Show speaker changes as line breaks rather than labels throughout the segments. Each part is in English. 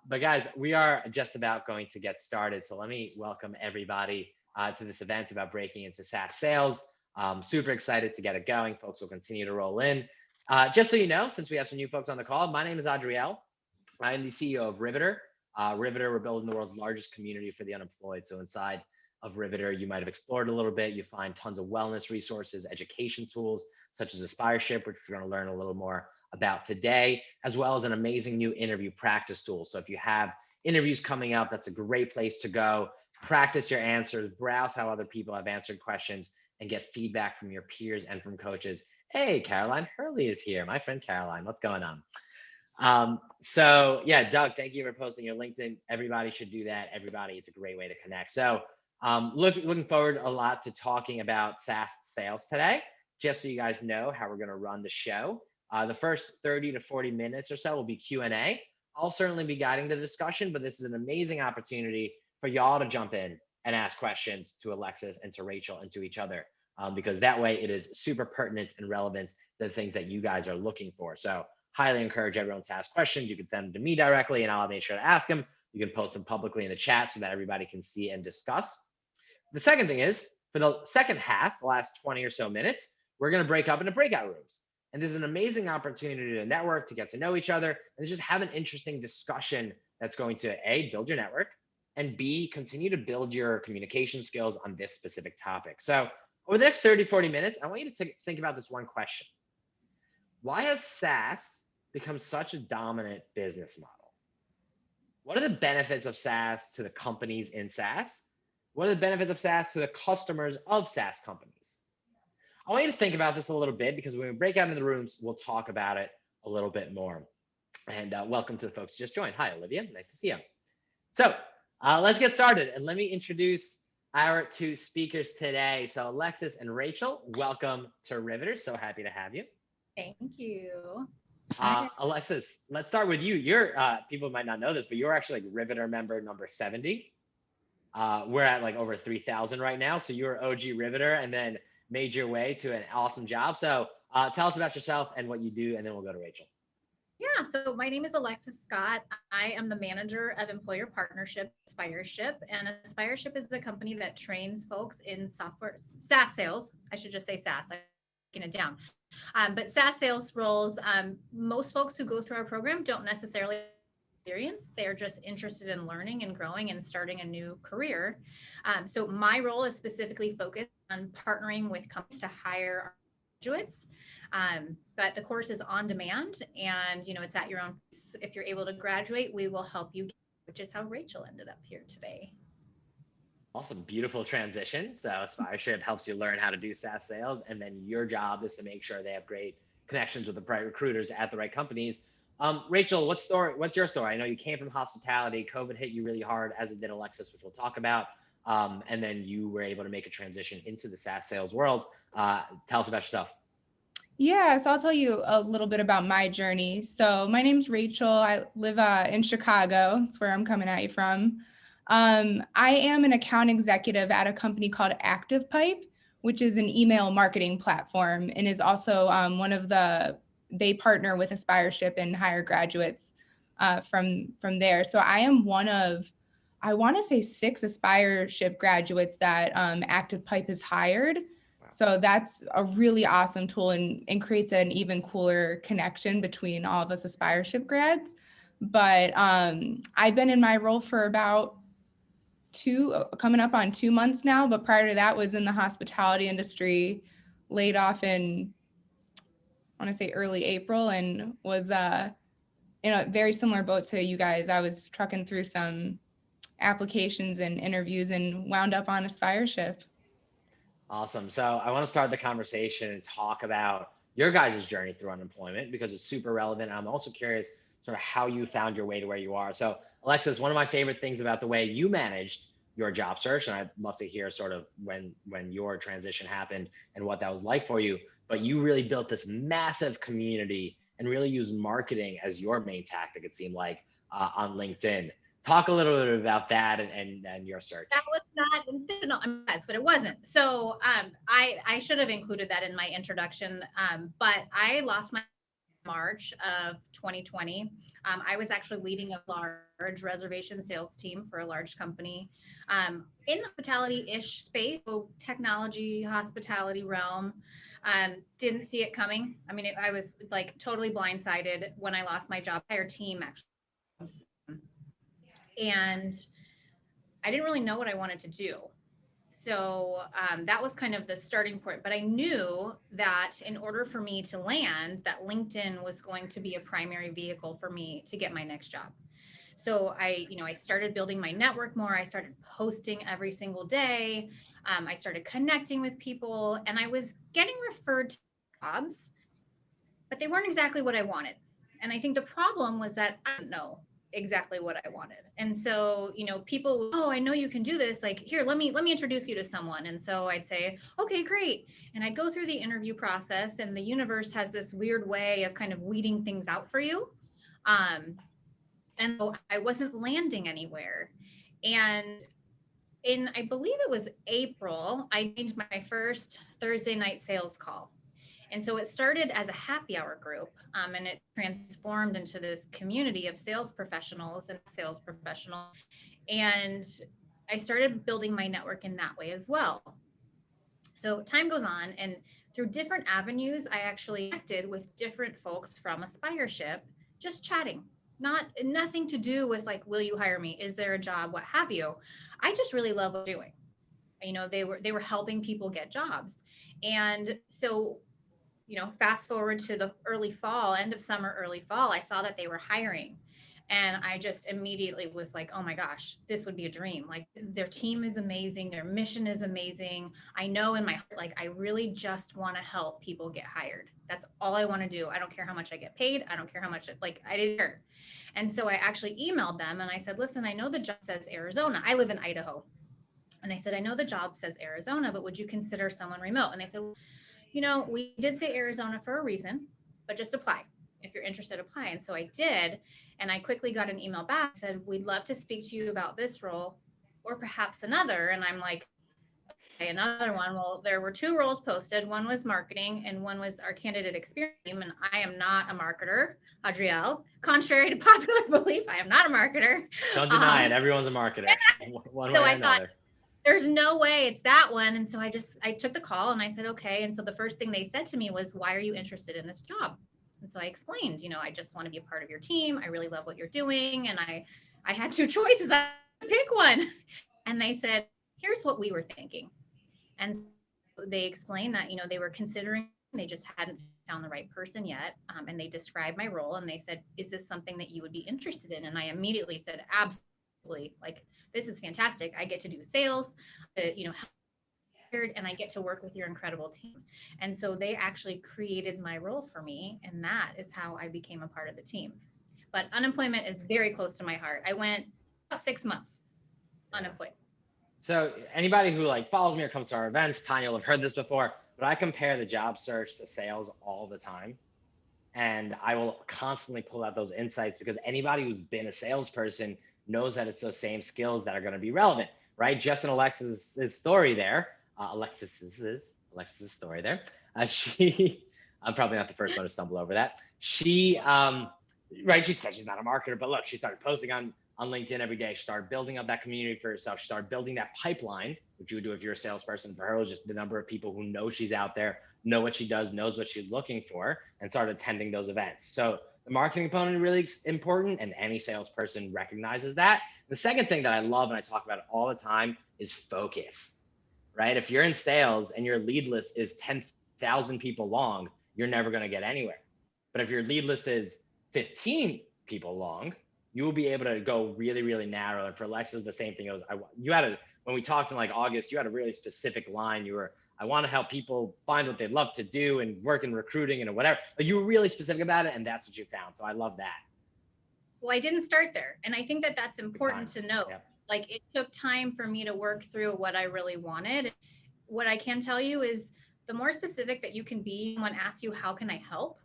But guys, we are just about going to get started. So let me welcome everybody to this event about breaking into SaaS sales. Super excited to get it going. Folks will continue to roll in. Just so you know, since we have some new folks on the call, my name is Adriel. I am the CEO of Riveter. Riveter, we're building the world's largest community for the unemployed. So inside of Riveter, you might have explored a little bit. You find tons of wellness resources, education tools, such as Aspireship, which we're going to learn a little more about today, as well as an amazing new interview practice tool. So if you have interviews coming up, that's a great place to go. Practice your answers, browse how other people have answered questions, and get feedback from your peers and from coaches. Hey, Caroline Hurley is here. My friend Caroline, what's going on? So yeah, Doug, thank you for posting your LinkedIn. Everybody should do that. Everybody, it's a great way to connect. So looking forward a lot to talking about SaaS sales today. Just so you guys know how we're going to run the show. The first 30 to 40 minutes or so will be Q&A. I'll certainly be guiding the discussion, but this is an amazing opportunity for y'all to jump in and ask questions to Alexis and to Rachel and to each other, because that way it is super pertinent and relevant to the things that you guys are looking for. So highly encourage everyone to ask questions. You can send them to me directly and I'll make sure to ask them. You can post them publicly in the chat so that everybody can see and discuss. The second thing is, for the second half, the last 20 or so minutes, we're going to break up into breakout rooms. And this is an amazing opportunity to network, to get to know each other, and just have an interesting discussion that's going to A, build your network, and B, continue to build your communication skills on this specific topic. So over the next 30, 40 minutes, I want you to think about this one question. Why has SaaS become such a dominant business model? What are the benefits of SaaS to the companies in SaaS? What are the benefits of SaaS to the customers of SaaS companies? I want you to think about this a little bit, because when we break out into the rooms, we'll talk about it a little bit more. And welcome to the folks who just joined. Hi, Olivia. Nice to see you. So let's get started. And let me introduce our two speakers today. So Alexis and Rachel, welcome to Riveter. So happy to have you.
Thank you.
Alexis, let's start with you. You're people might not know this, but you're actually like Riveter member number 70. We're at like over 3,000 right now. So you're OG Riveter and then made your way to an awesome job. So tell us about yourself and what you do, and then we'll go to Rachel.
Yeah, so my name is Alexis Scott. I am the manager of employer partnership, Aspireship, and Aspireship is the company that trains folks in software SaaS sales. I should just say SaaS. I'm breaking it down. But SaaS sales roles, most folks who go through our program don't necessarily experience. They're just interested in learning and growing and starting a new career. So my role is specifically focused on partnering with companies to hire graduates. But the course is on demand and, it's at your own pace. If you're able to graduate, we will help you, which is how Rachel ended up here today.
Awesome. Beautiful transition. So Aspireship helps you learn how to do SaaS sales. And then your job is to make sure they have great connections with the right recruiters at the right companies. Rachel, what's your story? I know you came from hospitality. COVID hit you really hard, as it did Alexis, which we'll talk about. And then you were able to make a transition into the SaaS sales world. Tell us about yourself.
Yeah, so I'll tell you a little bit about my journey. So my name's Rachel. I live in Chicago. That's where I'm coming at you from. I am an account executive at a company called ActivePipe, which is an email marketing platform and is also they partner with Aspireship and hire graduates from there. So I am one of, I want to say 6 Aspireship graduates that ActivePipe has hired. So that's a really awesome tool and creates an even cooler connection between all of us Aspireship grads. But I've been in my role for about coming up on 2 months now. But prior to that was in the hospitality industry, laid off in, I want to say early April, and was in a very similar boat to you guys. I was trucking through some applications and interviews and wound up on Aspireship.
Awesome. So I want to start the conversation and talk about your guys' journey through unemployment, because it's super relevant. I'm also curious sort of how you found your way to where you are. So Alexis, one of my favorite things about the way you managed your job search, and I'd love to hear sort of when your transition happened and what that was like for you, but you really built this massive community and really used marketing as your main tactic, it seemed like, on LinkedIn. Talk a little bit about that and your search.
That was not intentional, but it wasn't. So I should have included that in my introduction, but I lost my March of 2020. I was actually leading a large reservation sales team for a large company in the hospitality-ish space, so technology, hospitality realm. Didn't see it coming. I mean, I was like totally blindsided when I lost my job. Entire team actually, and I didn't really know what I wanted to do. So that was kind of the starting point. But I knew that in order for me to land, that LinkedIn was going to be a primary vehicle for me to get my next job. So I started building my network more. I started posting every single day. I started connecting with people, and I was getting referred to jobs, but they weren't exactly what I wanted. And I think the problem was that I didn't know exactly what I wanted. And so, people, oh, I know you can do this. Like, here, let me introduce you to someone. And so I'd say, okay, great. And I'd go through the interview process, and the universe has this weird way of kind of weeding things out for you. And so I wasn't landing anywhere. And I believe it was April, I made my first Thursday night sales call. And so it started as a happy hour group, and it transformed into this community of sales professionals and sales professionals. And I started building my network in that way as well. So time goes on, and through different avenues, I actually connected with different folks from Aspireship, just chatting. Nothing to do with like, will you hire me? Is there a job? What have you? I just really love what I'm doing. They were helping people get jobs. And so fast forward to the early fall, end of summer, early fall, I saw that they were hiring. And I just immediately was like, oh my gosh, this would be a dream. Like, their team is amazing. Their mission is amazing. I know in my heart, like, I really just want to help people get hired. That's all I want to do. I don't care how much I get paid. I don't care how much, I didn't care. And so I actually emailed them and I said, listen, I know the job says Arizona. I live in Idaho. And I said, I know the job says Arizona, but would you consider someone remote? And they said, we did say Arizona for a reason, but just apply. If you're interested, apply. And so I did. And I quickly got an email back that said, we'd love to speak to you about this role or perhaps another. And I'm like, okay, another one. Well, there were 2 roles posted. One was marketing and one was our candidate experience. And I am not a marketer, Adriel. Contrary to popular belief, I am not a marketer.
Don't deny it. Everyone's a marketer. One way or another.
There's no way it's that one. And so I took the call and I said, okay. And so the first thing they said to me was, why are you interested in this job? And so I explained, I just want to be a part of your team. I really love what you're doing. And I had 2 choices. I pick one. And they said, here's what we were thinking. And they explained that, they were considering, they just hadn't found the right person yet. And they described my role and they said, is this something that you would be interested in? And I immediately said, absolutely. Like, this is fantastic. I get to do sales, and I get to work with your incredible team. And so they actually created my role for me. And that is how I became a part of the team. But unemployment is very close to my heart. I went about 6 months unemployed.
So anybody who follows me or comes to our events, Tanya will have heard this before, but I compare the job search to sales all the time. And I will constantly pull out those insights because anybody who's been a salesperson knows that it's those same skills that are going to be relevant, right? Just in Alexis's story there, Alexis's story there. I'm probably not the first one to stumble over that. She said she's not a marketer, but look, she started posting on LinkedIn every day. She started building up that community for herself. She started building that pipeline, which you would do if you're a salesperson. For her, it was just the number of people who know she's out there, know what she does, knows what she's looking for, and started attending those events. So the marketing component is really important, and any salesperson recognizes that. The second thing that I love and I talk about all the time is focus, right? If you're in sales and your lead list is 10,000 people long, you're never going to get anywhere. But if your lead list is 15 people long, you will be able to go really, really narrow. And for Alexis, the same thing. When we talked in August, you had a really specific line. I want to help people find what they love to do and work in recruiting and whatever. You were really specific about it, and that's what you found. So I love that.
Well, I didn't start there. And I think that that's important to know. Yep. It took time for me to work through what I really wanted. What I can tell you is the more specific that you can be when asks you, how can I help?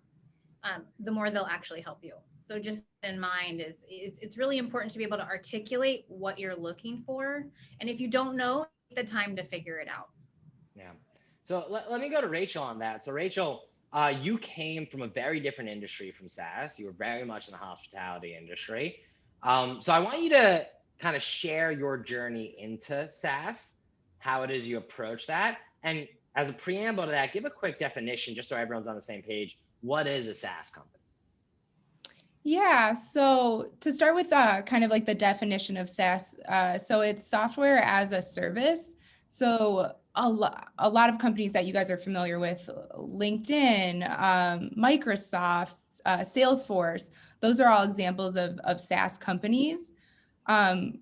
The more they'll actually help you. So just in mind it's really important to be able to articulate what you're looking for. And if you don't know, take the time to figure it out.
Yeah. So let me go to Rachel on that. So Rachel, You came from a very different industry from SaaS. You were very much in the hospitality industry. So I want you to kind of share your journey into SaaS, how it is you approach that. And as a preamble to that, give a quick definition just so everyone's on the same page. What is a SaaS company?
Yeah, so to start with kind of like the definition of SaaS, so it's software as a service. So a lot of companies that you guys are familiar with, LinkedIn, Microsoft, Salesforce, those are all examples of SaaS companies. Um,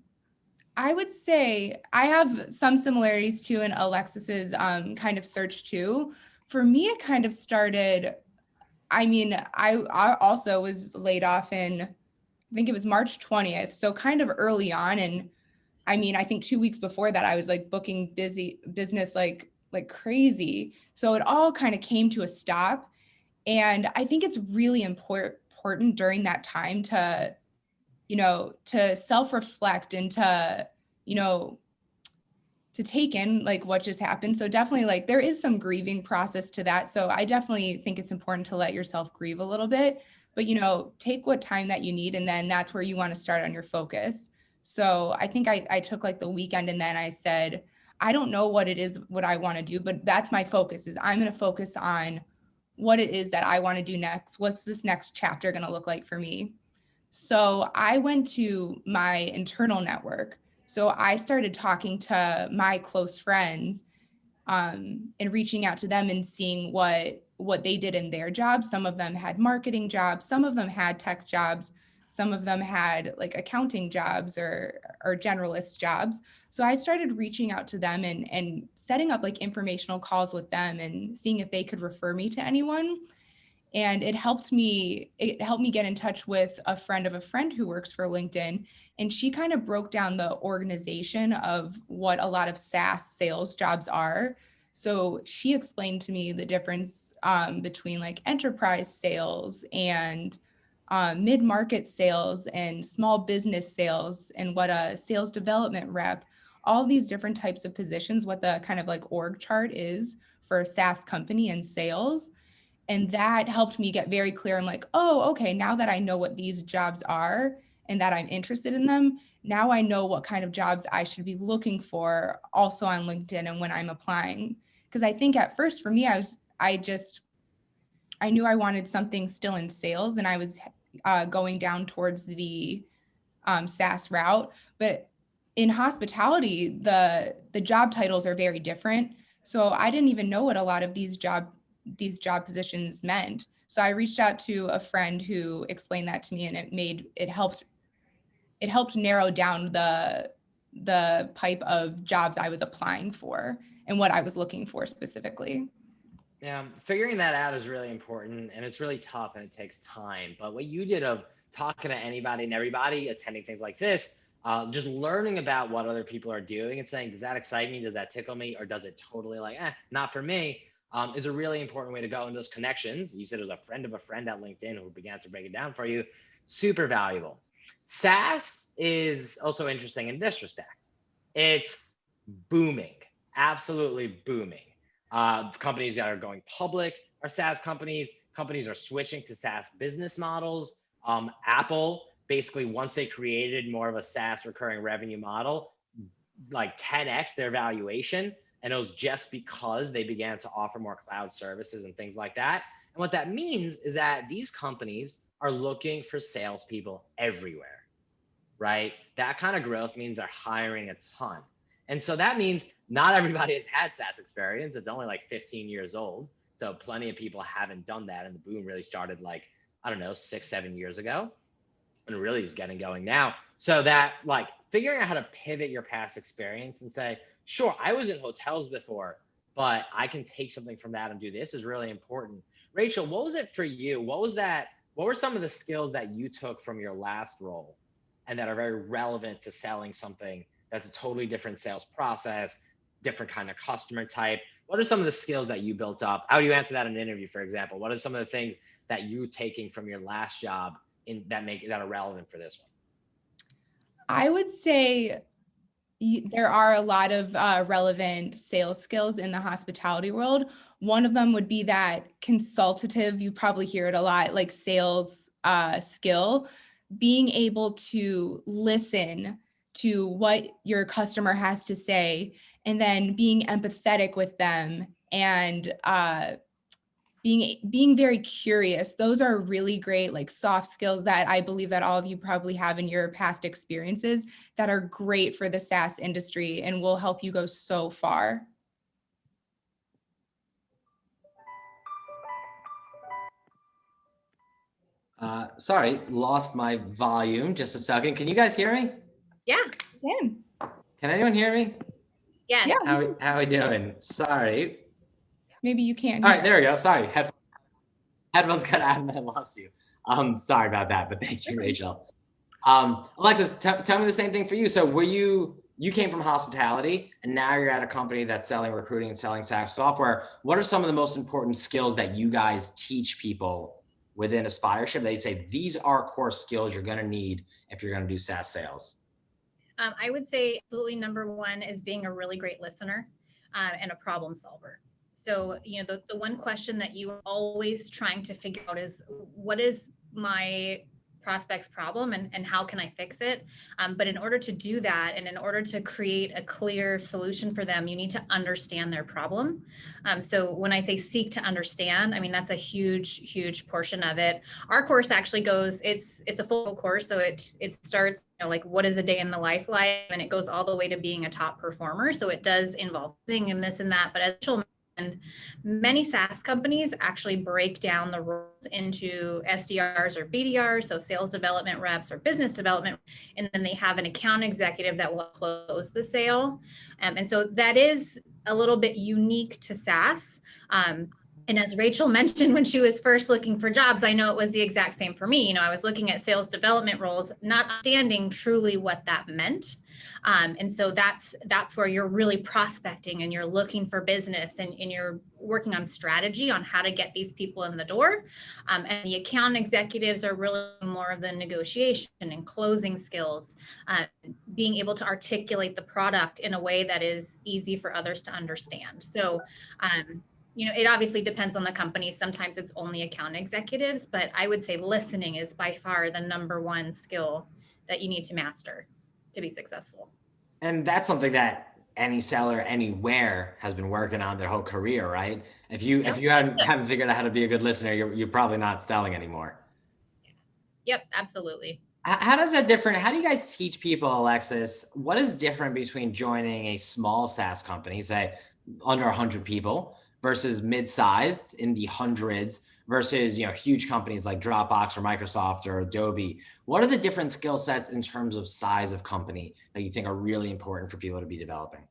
I would say I have some similarities too in Alexis's kind of search too. For me, it kind of started. I mean, I also was laid off in, I think it was March 20th. So kind of early on. And I mean, I think 2 weeks before that, I was like booking business like crazy. So it all kind of came to a stop. And I think it's really important during that time to, to self-reflect and to, you know, to take in like what just happened. So definitely like there is some grieving process to that. So I definitely think it's important to let yourself grieve a little bit, but take what time that you need and then that's where you want to start on your focus. So I think I took like the weekend and then I said, I don't know what it is, what I want to do, but that's my focus is I'm going to focus on what it is that I want to do next. What's this next chapter going to look like for me? So I went to my internal network. So I started talking to my close friends and reaching out to them and seeing what they did in their jobs. Some of them had marketing jobs, some of them had tech jobs, some of them had like accounting jobs or generalist jobs. So I started reaching out to them and setting up like informational calls with them and seeing if they could refer me to anyone. And it helped me get in touch with a friend of a friend who works for LinkedIn, and she kind of broke down the organization of what a lot of SaaS sales jobs are. So she explained to me the difference between like enterprise sales and mid-market sales and small business sales and what a sales development rep, all these different types of positions, what the kind of like org chart is for a SaaS company and sales. And that helped me get very clear. I'm like, oh, okay, now that I know what these jobs are and that I'm interested in them, now I know what kind of jobs I should be looking for also on LinkedIn and when I'm applying. Because I think at first for me, I knew I wanted something still in sales and I was going down towards the SaaS route. But in hospitality, the job titles are very different. So I didn't even know what a lot of these job positions meant. So I reached out to a friend who explained that to me, and it helped narrow down the type of jobs I was applying for and what I was looking for specifically.
Yeah, figuring that out is really important and it's really tough and it takes time. But what you did of talking to anybody and everybody, attending things like this, just learning about what other people are doing and saying, does that excite me? Does that tickle me? Or does it totally like, not for me? Is a really important way to go. And those connections, you said it was a friend of a friend at LinkedIn who began to break it down for you, super valuable. SaaS is also interesting in this respect. It's booming, absolutely booming. Companies that are going public are SaaS companies. Companies are switching to SaaS business models. Apple, basically, once they created more of a SaaS recurring revenue model, like 10x their valuation. And it was just because they began to offer more cloud services and things like that. And what that means is that these companies are looking for salespeople everywhere, right? That kind of growth means they're hiring a ton. And so that means not everybody has had SaaS experience. It's only like 15 years old. So plenty of people haven't done that. And the boom really started like, I don't know, 6, 7 years ago and really is getting going now. So that like figuring out how to pivot your past experience and say, sure, I was in hotels before, but I can take something from that and do this is really important. Rachel, what was it for you? What was that? What were some of the skills that you took from your last role and that are very relevant to selling something that's a totally different sales process, different kind of customer type? What are some of the skills that you built up? How do you answer that in an interview, for example? What are some of the things that you're taking from your last job that are relevant for this one?
I would say there are a lot of relevant sales skills in the hospitality world. One of them would be that consultative, you probably hear it a lot, like sales skill, being able to listen to what your customer has to say and then being empathetic with them and being very curious. Those are really great like soft skills that I believe that all of you probably have in your past experiences that are great for the SaaS industry and will help you go so far.
Sorry, lost my volume just a second. Can you guys hear me?
Yeah.
Can.
Can anyone hear me?
Yes.
Yeah.
How we doing? Sorry.
Maybe you can't.
All right, there we go. Sorry, headphones got out and I lost you. Sorry about that, but thank you, Rachel. Alexis, tell me the same thing for you. So you came from hospitality and now you're at a company that's selling recruiting and selling SaaS software. What are some of the most important skills that you guys teach people within Aspireship that you say, these are core skills you're going to need if you're going to do SaaS sales?
I would say absolutely number one is being a really great listener and a problem solver. So, the one question that you are always trying to figure out is what is my prospect's problem and how can I fix it? But in order to do that and in order to create a clear solution for them, you need to understand their problem. So when I say seek to understand, I mean, that's a huge portion of it. Our course actually it's a full course. So it starts, like what is a day in the life like? And it goes all the way to being a top performer. So it does involve thing and this and that, but as Rachel and many SaaS companies actually break down the roles into SDRs or BDRs, so sales development reps or business development, and then they have an account executive that will close the sale. And so that is a little bit unique to SaaS. And as Rachel mentioned when she was first looking for jobs, I know it was the exact same for me. I was looking at sales development roles, not understanding truly what that meant. And so that's where you're really prospecting and you're looking for business and you're working on strategy on how to get these people in the door. And the account executives are really more of the negotiation and closing skills, being able to articulate the product in a way that is easy for others to understand. So, it obviously depends on the company. Sometimes it's only account executives, but I would say listening is by far the number one skill that you need to master to be successful.
And that's something that any seller anywhere has been working on their whole career, right? If you haven't figured out how to be a good listener, you're probably not selling anymore.
Yep, absolutely.
How does that different? How do you guys teach people, Alexis? What is different between joining a small SaaS company, say under 100 people, versus mid-sized in the hundreds, versus huge companies like Dropbox or Microsoft or Adobe? What are the different skill sets in terms of size of company that you think are really important for people to be developing?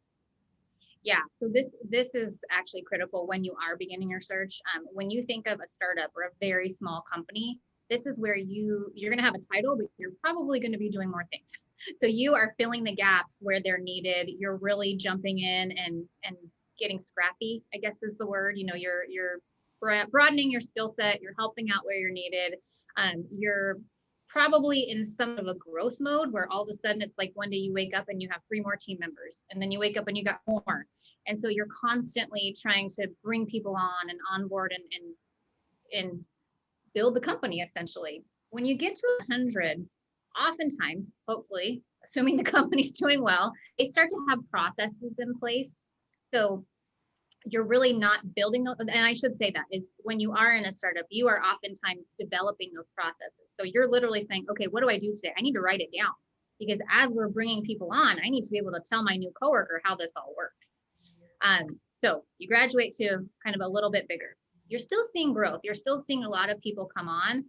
Yeah, so this is actually critical when you are beginning your search. When you think of a startup or a very small company, this is where you're going to have a title, but you're probably going to be doing more things. So you are filling the gaps where they're needed. You're really jumping in and getting scrappy, I guess is the word. You're broadening your skill set. You're helping out where you're needed. You're probably in some of a growth mode where all of a sudden it's like one day you wake up and you have 3 more team members, and then you wake up and you got more. And so you're constantly trying to bring people on and onboard and build the company essentially. When you get to 100, oftentimes, hopefully, assuming the company's doing well, they start to have processes in place. So you're really not building those. And I should say that is when you are in a startup, you are oftentimes developing those processes. So you're literally saying, okay, what do I do today? I need to write it down, because as we're bringing people on, I need to be able to tell my new coworker how this all works. So you graduate to kind of a little bit bigger. You're still seeing growth. You're still seeing a lot of people come on,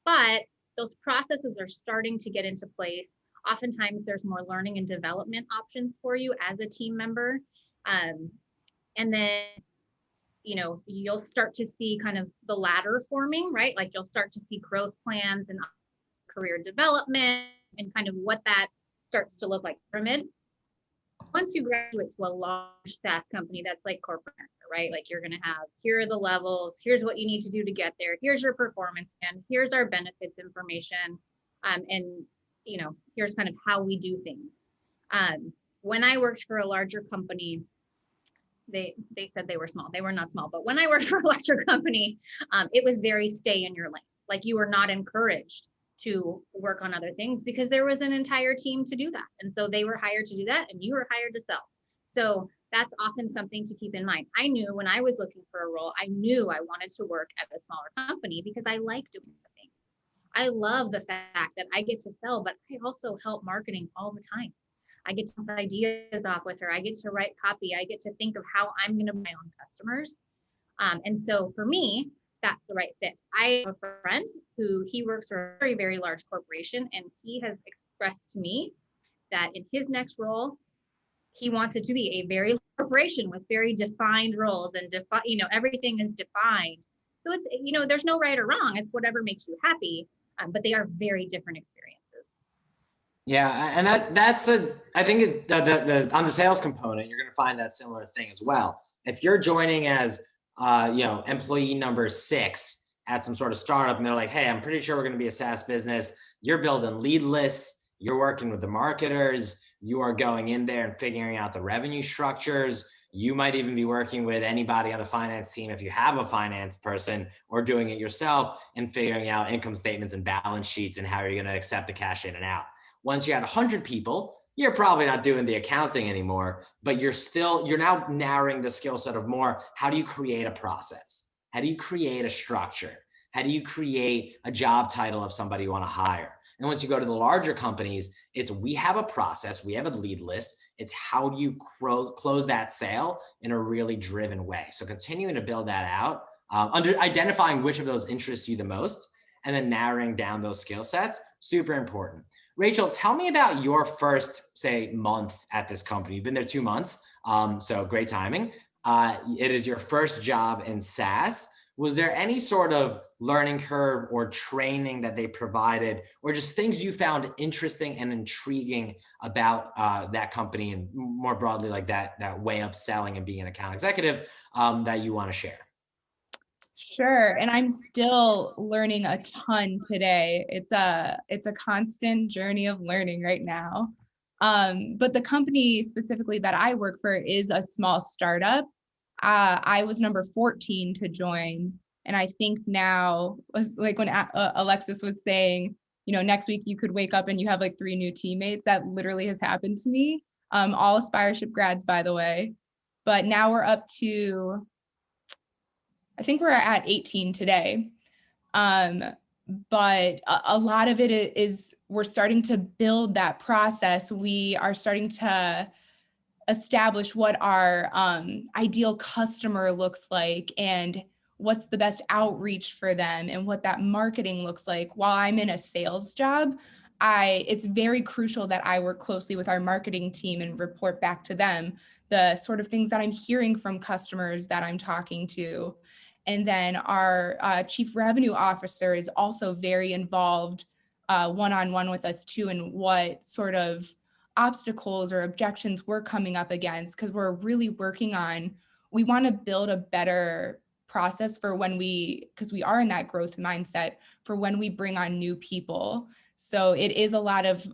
but those processes are starting to get into place. Oftentimes there's more learning and development options for you as a team member. And then, you'll start to see kind of the ladder forming, right? Like you'll start to see growth plans and career development and kind of what that starts to look like. Pyramid. Once you graduate to a large SaaS company, that's like corporate, right? Like you're going to have, here are the levels, here's what you need to do to get there, here's your performance, and here's our benefits information. And, here's kind of how we do things. When I worked for a larger company, they said they were small. They were not small, but when I worked for a electric company, it was very stay in your lane. Like you were not encouraged to work on other things because there was an entire team to do that. And so they were hired to do that and you were hired to sell. So that's often something to keep in mind. I knew when I was looking for a role, I knew I wanted to work at a smaller company because I like doing the things. I love the fact that I get to sell, but I also help marketing all the time. I get to bounce ideas off with her. I get to write copy. I get to think of how I'm going to buy on customers. And so for me, that's the right fit. I have a friend who he works for a very, very large corporation, and he has expressed to me that in his next role, he wants it to be a very corporation with very defined roles and everything is defined. So it's, there's no right or wrong. It's whatever makes you happy, but they are very different experiences.
Yeah, and I think the on the sales component, you're going to find that similar thing as well. If you're joining as employee number 6 at some sort of startup, and they're like, hey, I'm pretty sure we're going to be a SaaS business. You're building lead lists. You're working with the marketers. You are going in there and figuring out the revenue structures. You might even be working with anybody on the finance team if you have a finance person, or doing it yourself and figuring out income statements and balance sheets and how you're going to accept the cash in and out. Once you're at 100 people, you're probably not doing the accounting anymore, but you're now narrowing the skill set of more, how do you create a process? How do you create a structure? How do you create a job title of somebody you want to hire? And once you go to the larger companies, it's we have a process, we have a lead list. It's how do you close that sale in a really driven way. So continuing to build that out, identifying which of those interests you the most, and then narrowing down those skill sets, super important. Rachael, tell me about your first, say, month at this company. You've been there 2 months, so great timing. It is your first job in SaaS. Was there any sort of learning curve or training that they provided, or just things you found interesting and intriguing about that company, and more broadly, like that way of selling and being an account executive, that you want to share?
Sure. And I'm still learning a ton today. It's a constant journey of learning right now. But the company specifically that I work for is a small startup. I was number 14 to join. And I think now, was like when Alexis was saying, next week you could wake up and you have like 3 new teammates. That literally has happened to me. All Aspireship grads, by the way. But now we're up to, I think we're at 18 today. But a lot of it is we're starting to build that process. We are starting to establish what our ideal customer looks like and what's the best outreach for them and what that marketing looks like. While I'm in a sales job, it's very crucial that I work closely with our marketing team and report back to them the sort of things that I'm hearing from customers that I'm talking to. And then our chief revenue officer is also very involved one-on-one with us too, and what sort of obstacles or objections we're coming up against, because we're really working on, we want to build a better process for because we are in that growth mindset for when we bring on new people. So it is a lot of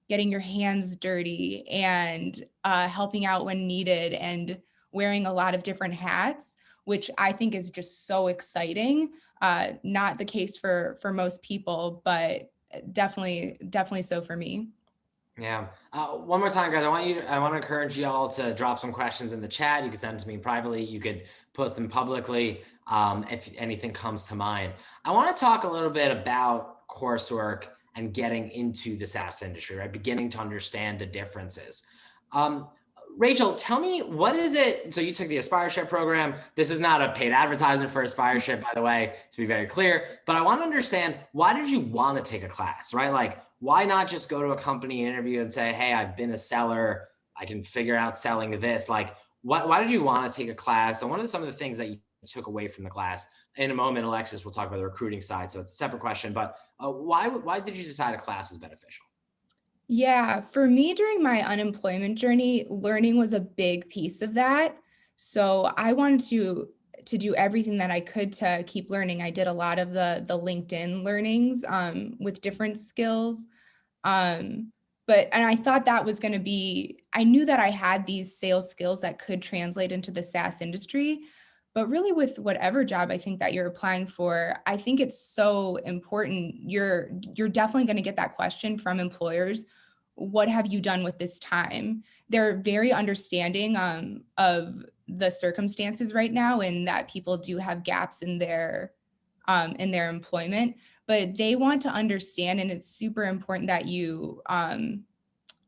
getting your hands dirty and helping out when needed and wearing a lot of different hats, which I think is just so exciting. Not the case for most people, but definitely so for me.
Yeah. One more time, guys. I want to encourage you all to drop some questions in the chat. You can send them to me privately. You could post them publicly if anything comes to mind. I want to talk a little bit about coursework and getting into the SaaS industry, right? Beginning to understand the differences. Rachael, tell me, what is it? So you took the Aspireship program. This is not a paid advertisement for Aspireship, by the way, to be very clear, but I want to understand, why did you want to take a class, right? Like, why not just go to a company interview and say, hey, I've been a seller, I can figure out selling this. Like, why did you want to take a class? And what are some of the things that you took away from the class? In a moment, Alexis will talk about the recruiting side, so it's a separate question, but why did you decide a class is beneficial?
Yeah, for me during my unemployment journey, learning was a big piece of that. So I wanted to do everything that I could to keep learning. I did a lot of the LinkedIn learnings with different skills. and I thought that was going to be, I knew that I had these sales skills that could translate into the SaaS industry. But really with whatever job I think that you're applying for, I think it's so important. You're definitely going to get that question from employers. What have you done with this time? They're very understanding of the circumstances right now, and that people do have gaps in their employment, but they want to understand, and it's super important that you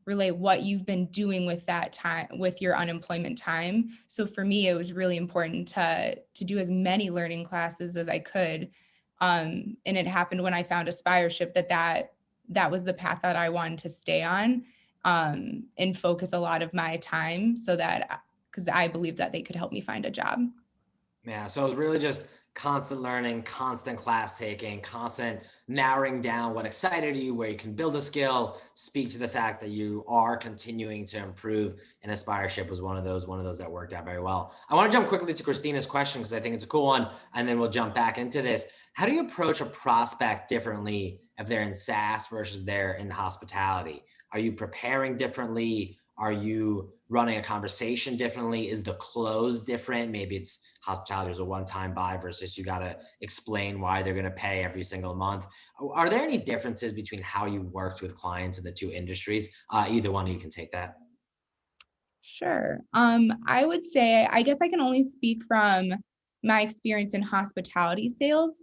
relate what you've been doing with that time, with your unemployment time. So for me, it was really important to do as many learning classes as I could. And it happened when I found Aspireship that was the path that I wanted to stay on, and focus a lot of my time, so that, because I believed that they could help me find a job.
Yeah, so it's really just constant learning, constant class taking, constant narrowing down what excited you, where you can build a skill, speak to the fact that you are continuing to improve. And Aspireship was one of those that worked out very well. I want to jump quickly to Christina's question because I think it's a cool one, and then we'll jump back into this. How do you approach a prospect differently if they're in SaaS versus they're in hospitality? Are you preparing differently? Are you running a conversation differently? Is the close different? Maybe it's hospitality is a one-time buy versus you got to explain why they're going to pay every single month. Are there any differences between how you worked with clients in the two industries? Either one of you can take that.
Sure. I would say, I guess I can only speak from my experience in hospitality sales.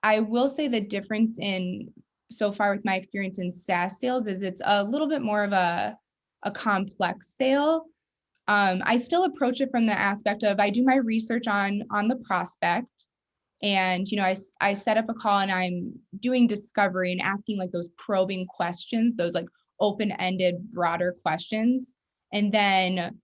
I will say the difference in so far with my experience in SaaS sales is it's a little bit more of a complex sale. I still approach it from the aspect of I do my research on the prospect, and I set up a call and I'm doing discovery and asking like those probing questions, those like open-ended, broader questions, and then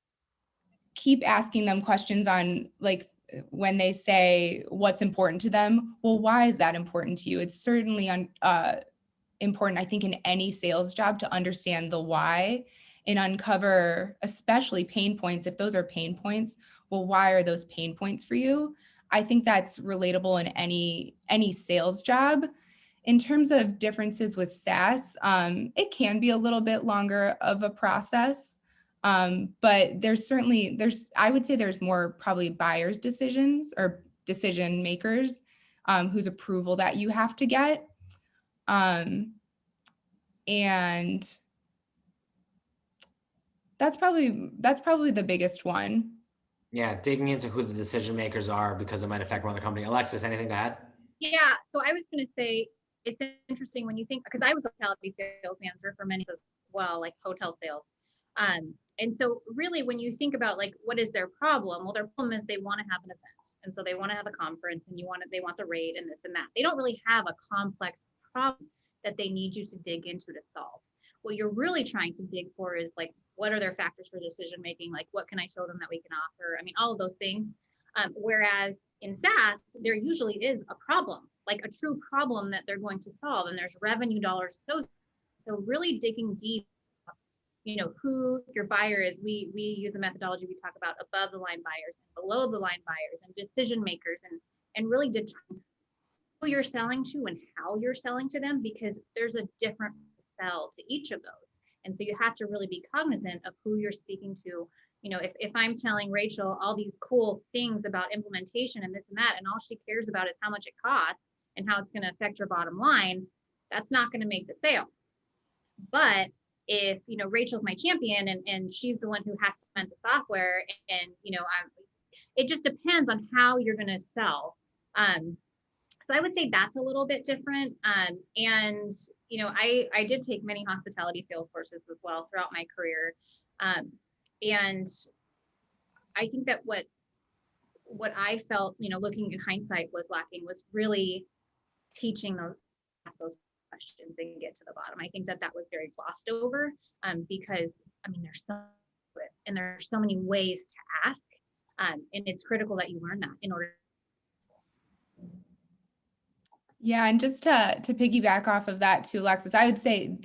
keep asking them questions on like when they say what's important to them. Well, why is that important to you? It's certainly important, I think, in any sales job to understand the why and uncover especially pain points. If those are pain points, well, why are those pain points for you? I think that's relatable in any sales job. In terms of differences with SaaS, it can be a little bit longer of a process. But I would say there's more probably buyer's decisions or decision makers whose approval that you have to get. And that's probably the biggest one.
Yeah, digging into who the decision makers are because it might affect one of the company. Alexis, anything to add?
Yeah, so I was going to say it's interesting when you think, because I was a hospitality sales manager for many as well, like hotel sales. And so really when you think about like, what is their problem? Well, their problem is they want to have an event. And so they want to have a conference and they want the rate and this and that. They don't really have a complex problem that they need you to dig into to solve. What you're really trying to dig for is like, what are their factors for decision making? Like, what can I show them that we can offer? I mean, all of those things. Whereas in SaaS, there usually is a problem, like a true problem that they're going to solve, and there's revenue dollars. So really digging deep, who your buyer is. We use a methodology we talk about above the line buyers and below the line buyers and decision makers, and really determine who you're selling to and how you're selling to them, because there's a different sell to each of those. And so you have to really be cognizant of who you're speaking to. If I'm telling Rachel all these cool things about implementation and this and that, and all she cares about is how much it costs and how it's going to affect your bottom line, that's not going to make the sale. But if, Rachel's my champion and she's the one who has to implement the software and, it just depends on how you're going to sell. So I would say that's a little bit different. And, I did take many hospitality sales courses as well throughout my career. And I think that what I felt, looking in hindsight was lacking was really teaching those questions and get to the bottom. I think that was very glossed over because, there's so many ways to ask. And it's critical that you learn that in order.
Yeah, and just to piggyback off of that too, Alexis, I would say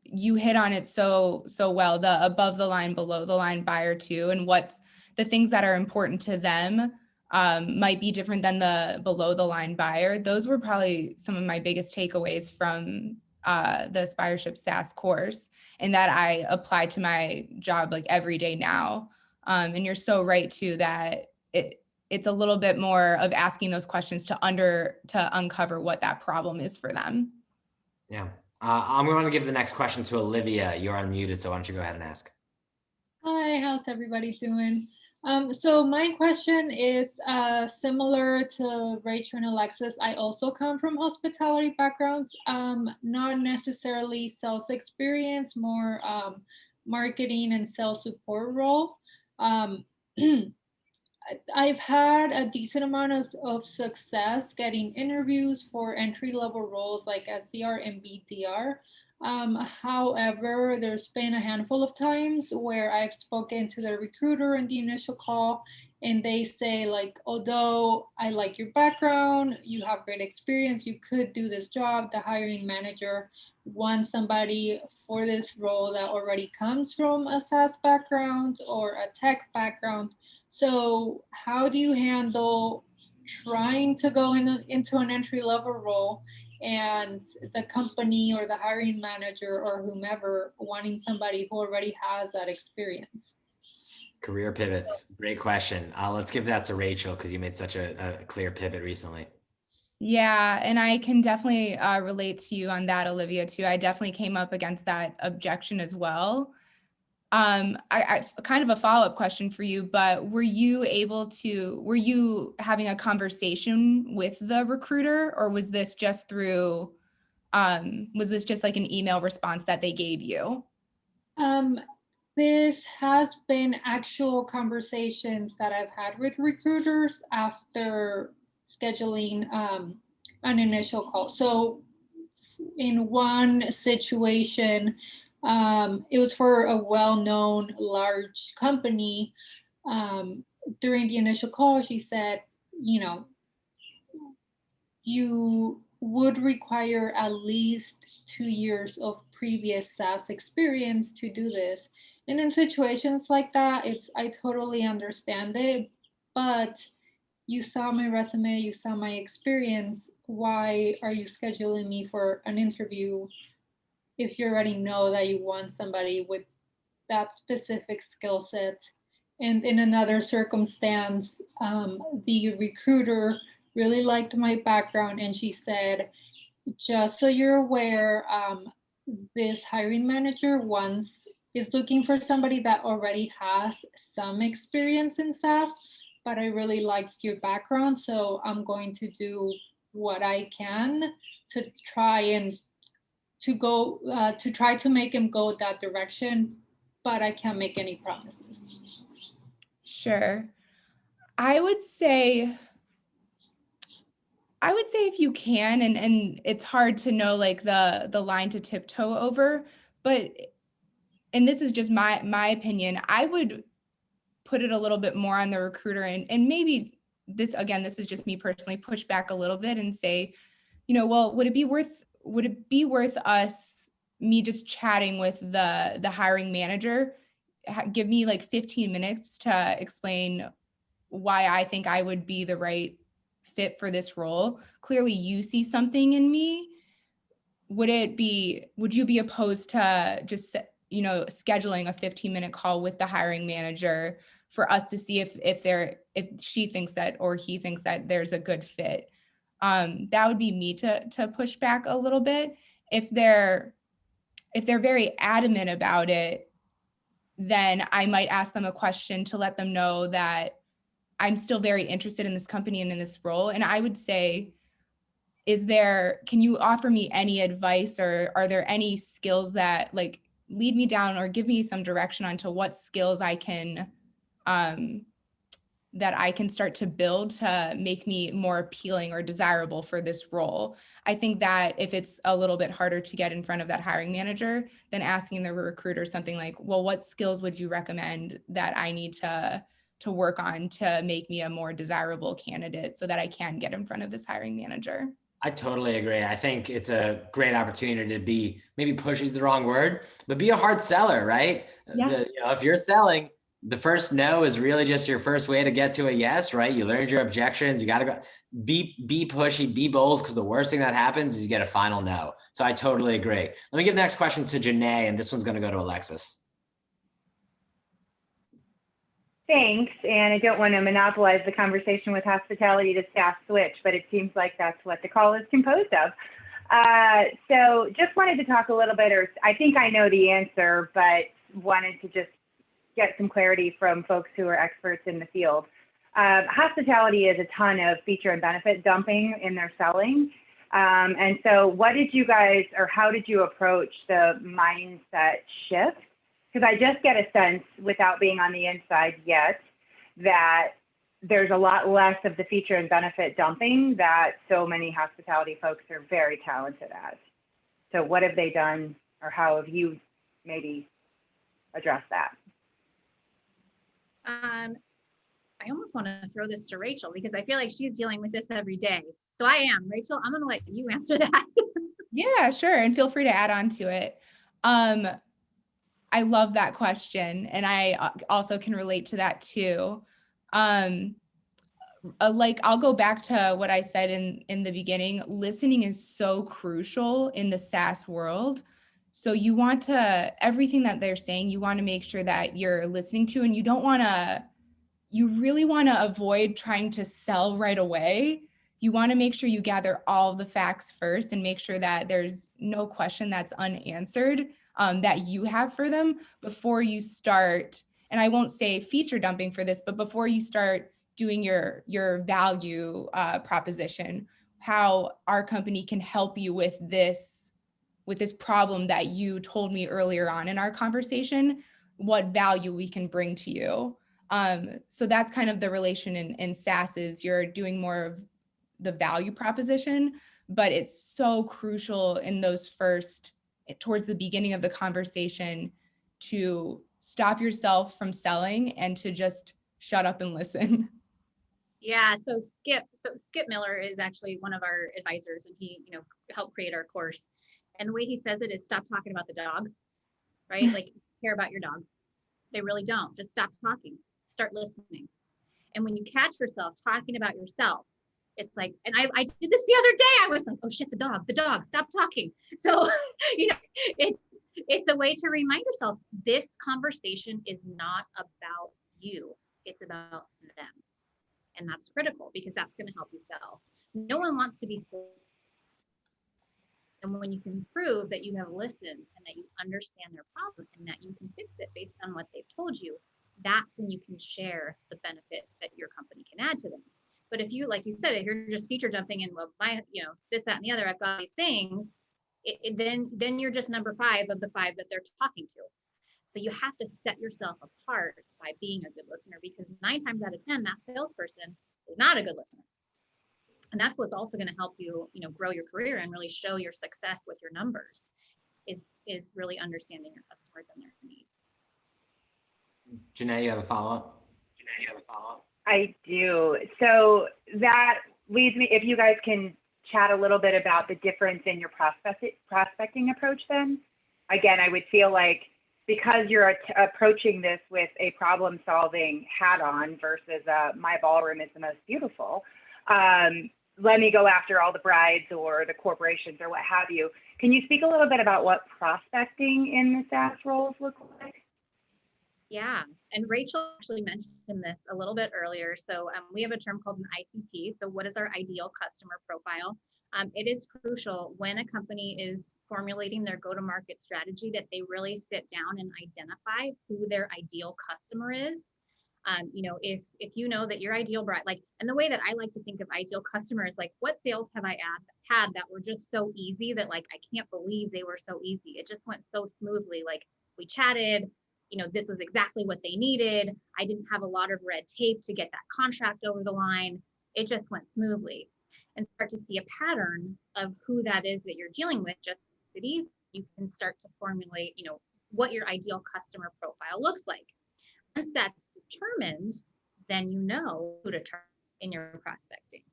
you hit on it so well, the above the line, below the line buyer too, and what's the things that are important to them might be different than the below the line buyer. Those were probably some of my biggest takeaways from the Aspireship SaaS course, and that I apply to my job like every day now. And you're so right too, that it's a little bit more of asking those questions to uncover what that problem is for them.
Yeah. I'm going to give the next question to Olivia. You're unmuted, so why don't you go ahead and ask?
Hi, how's everybody doing? So my question is similar to Rachel and Alexis. I also come from hospitality backgrounds, not necessarily sales experience, more marketing and sales support role. I've had a decent amount of success getting interviews for entry-level roles like SDR and BDR. However, there's been a handful of times where I've spoken to the recruiter in the initial call, and they say, like, although I like your background, you have great experience, you could do this job, the hiring manager wants somebody for this role that already comes from a SaaS background or a tech background. So how do you handle trying to go into an entry-level role and the company or the hiring manager or whomever wanting somebody who already has that experience?
Career pivots. Great question. Let's give that to Rachel because you made such a clear pivot recently.
Yeah, and I can definitely relate to you on that, Olivia, too. I definitely came up against that objection as well. I kind of a follow-up question for you, but were you having a conversation with the recruiter, or was this just through, was this just like an email response that they gave you?
This has been actual conversations that I've had with recruiters after scheduling an initial call. So in one situation, it was for a well-known large company. During the initial call, she said, you would require at least 2 years of previous SaaS experience to do this. And in situations like that, I totally understand it, but you saw my resume, you saw my experience. Why are you scheduling me for an interview if you already know that you want somebody with that specific skill set? And in another circumstance, the recruiter really liked my background, and she said, just so you're aware, this hiring manager is looking for somebody that already has some experience in SaaS, but I really liked your background, so I'm going to do what I can to try to make him go that direction, but I can't make any promises.
Sure. I would say if you can, and it's hard to know like the line to tiptoe over, but, and this is just my opinion, I would put it a little bit more on the recruiter, and maybe this is just me personally, push back a little bit and say, well, would it be worth me just chatting with the hiring manager? Give me like 15 minutes to explain why I think I would be the right fit for this role. Clearly you see something in me. Would you be opposed to just, scheduling a 15-minute call with the hiring manager for us to see if she thinks that, or he thinks that there's a good fit? That would be me to push back a little bit. If they're very adamant about it, then I might ask them a question to let them know that I'm still very interested in this company and in this role. And I would say, can you offer me any advice, or are there any skills that like lead me down or give me some direction onto what skills I can, that I can start to build to make me more appealing or desirable for this role? I think that if it's a little bit harder to get in front of that hiring manager, then asking the recruiter something like, well, what skills would you recommend that I need to work on to make me a more desirable candidate so that I can get in front of this hiring manager?
I totally agree. I think it's a great opportunity to be, maybe pushy is the wrong word, but be a hard seller, right?
Yeah.
If you're selling, the first no is really just your first way to get to a yes, right? You learned your objections. You got to go be pushy, be bold, because the worst thing that happens is you get a final no. So I totally agree. Let me give the next question to Janae, and this one's going to go to Alexis.
Thanks. And I don't want to monopolize the conversation with hospitality to SaaS switch, but it seems like that's what the call is composed of. So just wanted to talk a little bit, or I think I know the answer, but wanted to just get some clarity from folks who are experts in the field. Hospitality is a ton of feature and benefit dumping in their selling. And so what did you guys, or how did you approach the mindset shift? Because I just get a sense, without being on the inside yet, that there's a lot less of the feature and benefit dumping that so many hospitality folks are very talented at. So what have they done, or how have you maybe addressed that?
I almost want to throw this to Rachael because I feel like she's dealing with this every day. So I am. Rachael, I'm going to let you answer that.
Yeah, sure. And feel free to add on to it. I love that question. And I also can relate to that too. Like, I'll go back to what I said in the beginning. Listening is so crucial in the SaaS world. So you want to, everything that they're saying, you want to make sure that you're listening to, and you really want to avoid trying to sell right away. You want to make sure you gather all of the facts first and make sure that there's no question that's unanswered that you have for them before you start. And I won't say feature dumping for this, but before you start doing your value proposition, how our company can help you with this problem that you told me earlier on in our conversation, what value we can bring to you. So that's kind of the relation in SaaS, is you're doing more of the value proposition, but it's so crucial in those towards the beginning of the conversation, to stop yourself from selling and to just shut up and listen.
Yeah, so Skip Miller is actually one of our advisors, and he, helped create our course. And the way he says it is, stop talking about the dog, right? Like, care about your dog. They really don't. Just stop talking, start listening. And when you catch yourself talking about yourself, it's like, and I did this the other day. I was like, oh shit, the dog, stop talking. So, it's a way to remind yourself, this conversation is not about you. It's about them. And that's critical, because that's going to help you sell. No one wants to be sold. And when you can prove that you have listened and that you understand their problem and that you can fix it based on what they've told you, that's when you can share the benefit that your company can add to them. But if you, like you said, if you're just feature dumping and, well, my, this, that, and the other, I've got these things, then you're just number 5 of the 5 that they're talking to. So you have to set yourself apart by being a good listener, because 9 times out of 10, that salesperson is not a good listener. And that's what's also going to help you, grow your career and really show your success with your numbers, is really understanding your customers and their needs.
Janae, you have a follow-up?
I do. So that leads me, if you guys can chat a little bit about the difference in your prospecting approach then. Again, I would feel like, because you're approaching this with a problem-solving hat on versus my ballroom is the most beautiful, let me go after all the brides or the corporations or what have you. Can you speak a little bit about what prospecting in the SaaS roles look like?
Yeah, and Rachael actually mentioned this a little bit earlier. So we have a term called an ICP. So what is our ideal customer profile? It is crucial when a company is formulating their go-to-market strategy that they really sit down and identify who their ideal customer is. If you know that your ideal bride, and the way that I like to think of ideal customer is like, what sales have I had that were just so easy that, like, I can't believe they were so easy. It just went so smoothly. Like, we chatted, this was exactly what they needed. I didn't have a lot of red tape to get that contract over the line. It just went smoothly. And start to see a pattern of who that is that you're dealing with. Just it easy, you can start to formulate, what your ideal customer profile looks like. Once that's determined, then you know who to target in your prospecting.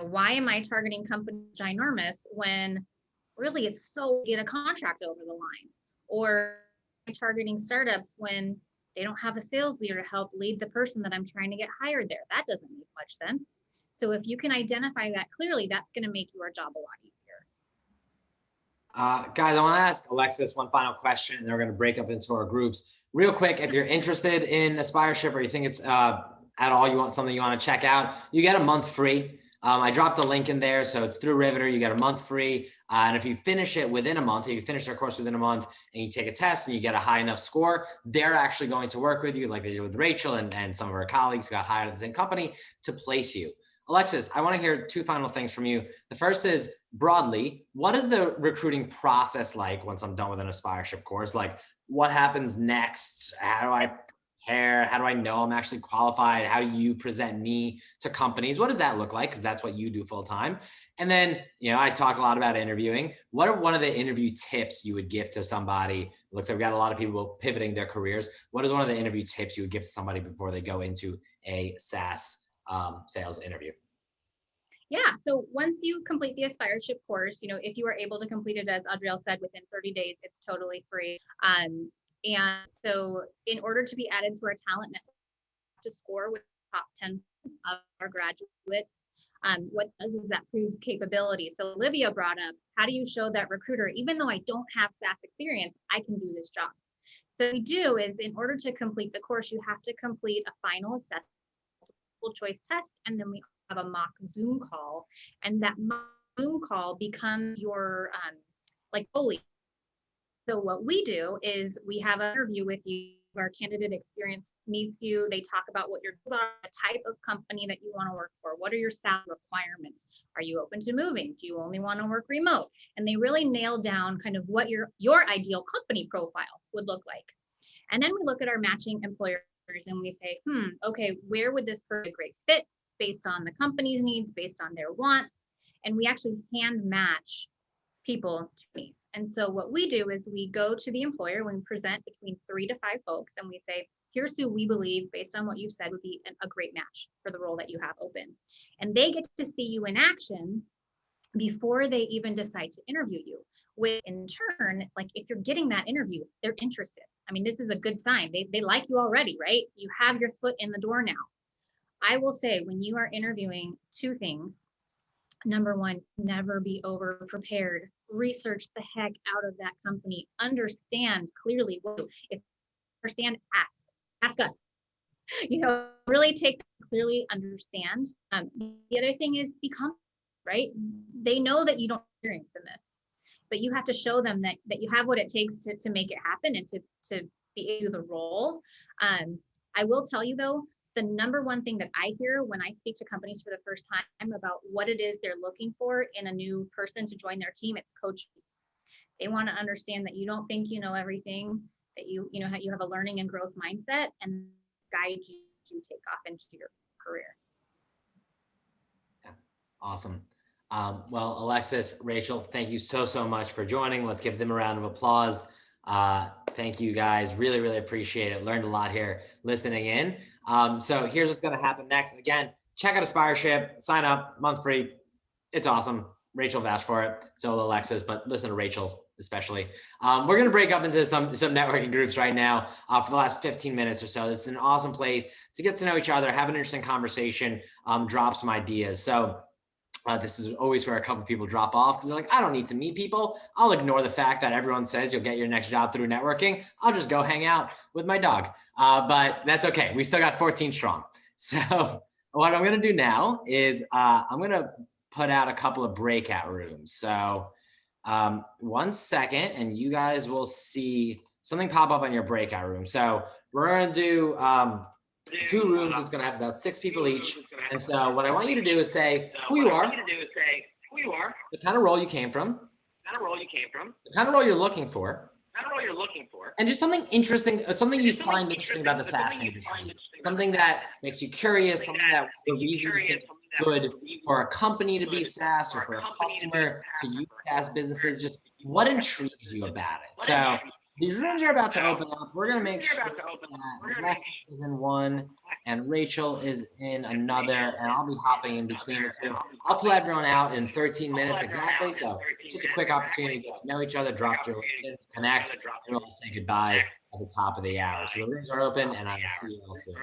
Why am I targeting company ginormous when really it's so get a contract over the line? Or am I targeting startups when They don't have a sales leader to help lead the person that I'm trying to get hired there. That doesn't make much sense. So if you can identify that clearly, that's going to make your job a lot easier.
Guys, I want to ask Alexis one final question, and then we're going to break up into our groups real quick. If you're interested in Aspireship, or you think it's at all something you want to check out, you get a month free. I dropped the link in there, so it's through Riveter. You get a month free, and if you finish it within a month, if you finish their course within a month, and you take a test and you get a high enough score, they're actually going to work with you, like they did with Rachel and some of her colleagues who got hired at the same company, to place you. Alexis, I want to hear two final things from you. The first is, broadly, what is the recruiting process like once I'm done with an Aspireship course? Like, what happens next? How do I prepare? How do I know I'm actually qualified? How do you present me to companies? What does that look like? Because that's what you do full time. And then, I talk a lot about interviewing. What are one of the interview tips you would give to somebody? It looks like we got a lot of people pivoting their careers. What is one of the interview tips you would give to somebody before they go into a SaaS sales interview?
Yeah, so once you complete the Aspireship course, if you are able to complete it, as Adriel said, within 30 days, it's totally free. And so in order to be added to our talent network, to score with the top 10 of our graduates, what does is that proves capability. So Olivia brought up, how do you show that recruiter, even though I don't have SaaS experience, I can do this job? So what we do is, in order to complete the course, you have to complete a final assessment, multiple choice test, and then we have a mock Zoom call, and that mock Zoom call becomes your bully. So what we do is we have an interview with you. Our candidate experience meets you. They talk about what your goals are, the type of company that you want to work for. What are your salary requirements? Are you open to moving? Do you only want to work remote? And they really nail down kind of what your ideal company profile would look like. And then we look at our matching employers and we say, okay, where would this person be a great fit based on the company's needs, based on their wants? And we actually hand match people to these. And so what we do is we go to the employer, we present between 3 to 5 folks, and we say, here's who we believe, based on what you've said, would be a great match for the role that you have open. And they get to see you in action before they even decide to interview you. Which in turn, like, if you're getting that interview, they're interested. I mean, this is a good sign. They like you already, right? You have your foot in the door now. I will say, when you are interviewing, 2 things. Number 1, never be over prepared. Research the heck out of that company. Understand clearly what, if you understand, ask us. Really take clearly understand. The other thing is become, right? They know that you don't experience in this, but you have to show them that you have what it takes to make it happen and to be able to do the role. I will tell you though, the number one thing that I hear when I speak to companies for the first time about what it is they're looking for in a new person to join their team, it's coaching. They want to understand that you don't think you know everything, that you have a learning and growth mindset, and guide you to take off into your career.
Yeah, awesome. Well, Alexis, Rachel, thank you so much for joining. Let's give them a round of applause. Thank you guys. Really, really appreciate it. Learned a lot here listening in. So here's what's going to happen next. Again, check out Aspireship, sign up, month free. It's awesome. Rachel vouched for it. So will Alexis, but listen to Rachel especially. We're going to break up into some networking groups right now for the last 15 minutes or so. It's an awesome place to get to know each other, have an interesting conversation, drop some ideas. So this is always where a couple of people drop off because they're like, I don't need to meet people. I'll ignore the fact that everyone says you'll get your next job through networking. I'll just go hang out with my dog. But that's okay. We still got 14 strong. So what I'm going to do now is I'm going to put out a couple of breakout rooms. So 1 second, and you guys will see something pop up on your breakout room. So we're going to do 2 rooms. It's going to have about 6 people each. And so what I want you to do is say who you are, the kind of role you came from, the kind of role you're looking for, and just something interesting, something you find interesting about the SaaS industry, something that makes you curious, something that the reason you think it's good for a company to be SaaS or for a customer to use SaaS businesses, just what intrigues you about it. So these rooms are about to open up. We're going to make sure that Alexis is in one and Rachel is in another, and I'll be hopping in between the 2. I'll pull everyone out in 13 minutes exactly. So just a quick opportunity to get to know each other, drop your LinkedIn, connect, and we'll say goodbye at the top of the hour. So the rooms are open, and I will see you all soon.